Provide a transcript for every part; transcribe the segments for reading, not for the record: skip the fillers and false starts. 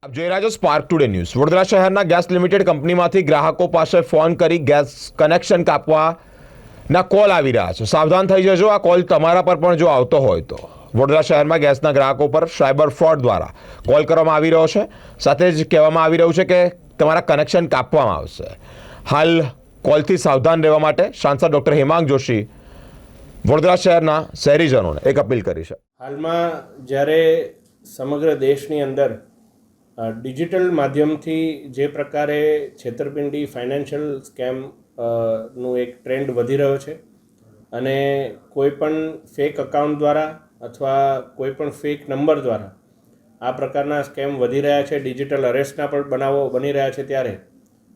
આપ જોઈ રહ્યા છો સ્પાર્ક ટુડે ન્યૂઝ। વડોદરા શહેરના ગેસ લિમિટેડ કંપનીમાંથી ગ્રાહકો પાસે ફોન કરી ગેસ કનેક્શન કાપવાના કોલ આવી રહ્યા છે। સાવધાન થઈ જજો, આ કોલ તમારા પર પણ જો આવતો હોય તો। વડોદરા શહેરમાં ગેસના ગ્રાહકો પર સાયબર ફ્રોડ દ્વારા કોલ કરવામાં આવી રહ્યો છે। સાથે જ કહેવામાં આવી રહ્યું છે કે તમારા કનેક્શન કાપવામાં આવશે। હાલ કોલથી સાવધાન રહેવા માટે સાંસદ ડૉક્ટર હેમાંગ જોશી વડોદરા શહેરના શહેરીજનોને એક અપીલ કરી છે। હાલમાં જ્યારે સમગ્ર દેશની અંદર ડિજિટલ માધ્યમથી જે પ્રકારે છેતરપિંડી ફાઇનાન્શિયલ સ્કેમ નું એક ટ્રેન્ડ વધી રહ્યો છે અને કોઈપણ ફેક અકાઉન્ટ દ્વારા અથવા કોઈપણ ફેક નંબર દ્વારા આ પ્રકારના સ્કેમ વધી રહ્યા છે, ડિજિટલ અરેસ્ટના પણ બનાવો બની રહ્યા છે, ત્યારે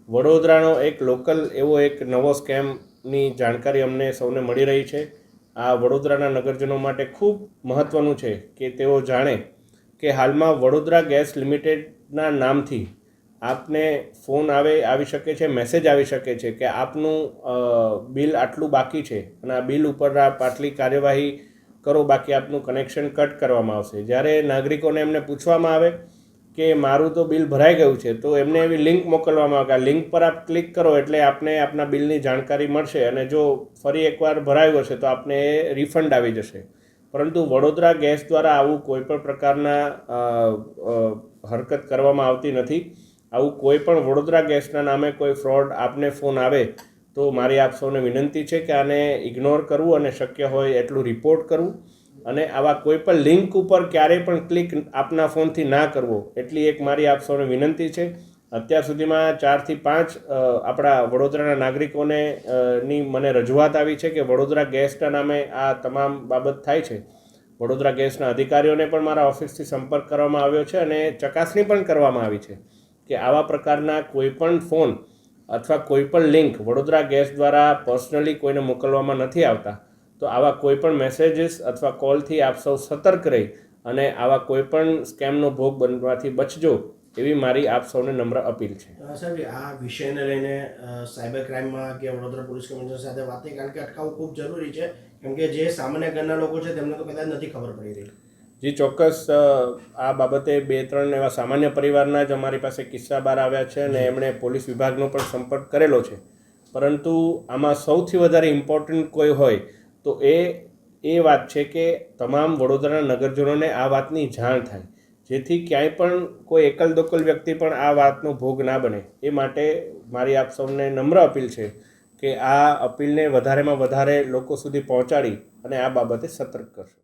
વડોદરાનો એક લોકલ એવો એક નવો સ્કેમની જાણકારી અમને સૌને મળી રહી છે। આ વડોદરાના નગરજનો માટે ખૂબ મહત્ત્વનું છે કે તેઓ જાણે કે હાલમાં વડોદરા ગેસ લિમિટેડના નામથી આપને ફોન આવી શકે છે, મેસેજ આવી શકે છે કે આપનું બિલ આટલું બાકી છે અને આ બિલ ઉપર આપ આટલી કાર્યવાહી કરો, બાકી આપનું કનેક્શન કટ કરવામાં આવશે। જ્યારે નાગરિકોને એમને પૂછવામાં આવે કે મારું તો બિલ ભરાઈ ગયું છે, તો એમને એવી લિંક મોકલવામાં આવે કે આ લિંક પર આપ ક્લિક કરો એટલે આપને આપના બિલની જાણકારી મળશે અને જો ફરી એકવાર ભરાયું હશે તો આપને એ રિફંડ આવી જશે। પરંતુ વડોદરા ગેસ દ્વારા આવું કોઈપણ પ્રકારના હરકત કરવામાં આવતી નથી। આવું કોઈ પણ વડોદરા ગેસના નામે કોઈ ફ્રોડ આપને ફોન આવે તો મારી આપ સૌને વિનંતી છે કે આને ઇગ્નોર કરવું અને શક્ય હોય એટલું રિપોર્ટ કરવું અને આવા કોઈ પણ લિંક ઉપર ક્યારેય પણ ક્લિક આપના ફોનથી ના કરવો એટલી એક મારી આપ સૌને વિનંતી છે। અત્યાર સુધીમાં 4 થી 5 આપણા વડોદરાના નાગરિકોને ની મને રજૂઆત આવી છે કે વડોદરા ગેસના નામે આ તમામ બાબત થાય છે। વડોદરા ગેસના અધિકારીઓને પણ મારા ઓફિસથી સંપર્ક કરવામાં આવ્યો છે અને ચકાસણી પણ કરવામાં આવી છે કે આવા પ્રકારના કોઈપણ ફોન અથવા કોઈપણ લિંક વડોદરા ગેસ દ્વારા પર્સનલી કોઈને મોકલવામાં નથી આવતા। તો આવા કોઈપણ મેસેજીસ અથવા કોલથી આપ સૌ સતર્ક રહી અને આવા કોઈપણ સ્કેમનો ભોગ બનવાથી બચજો એવી મારી આપ સૌને નમ્ર અપીલ છે। સાહેબ, આ વિષયને લઈને સાયબર ક્રાઇમમાં કે વડોદરા પોલીસ કમિશનર સાથે વાત થઈ, કારણ કે અટકાવવું ખૂબ જરૂરી છે, કેમ કે જે સામાન્ય ઘરના લોકો છે તેમને તો કદાચ નથી ખબર પડી રહી। જી ચોક્કસ, આ બાબતે 2-3 એવા સામાન્ય પરિવારના જ અમારી પાસે કિસ્સા બહાર આવ્યા છે અને એમણે પોલીસ વિભાગનો પણ સંપર્ક કરેલો છે। પરંતુ આમાં સૌથી વધારે ઇમ્પોર્ટન્ટ કોઈ હોય તો એ વાત છે કે તમામ વડોદરાના નગરજનોને આ વાતની જાણ થાય, જેથી ક્યાંય પણ કોઈ એકલ દોકલ વ્યક્તિ પણ આ વાતનો ભોગ ના બને। એ માટે મારી આપ સૌને નમ્ર અપીલ છે કે આ અપીલને વધારેમાં વધારે લોકો સુધી પહોંચાડી અને આ બાબતે સતર્ક કરશો।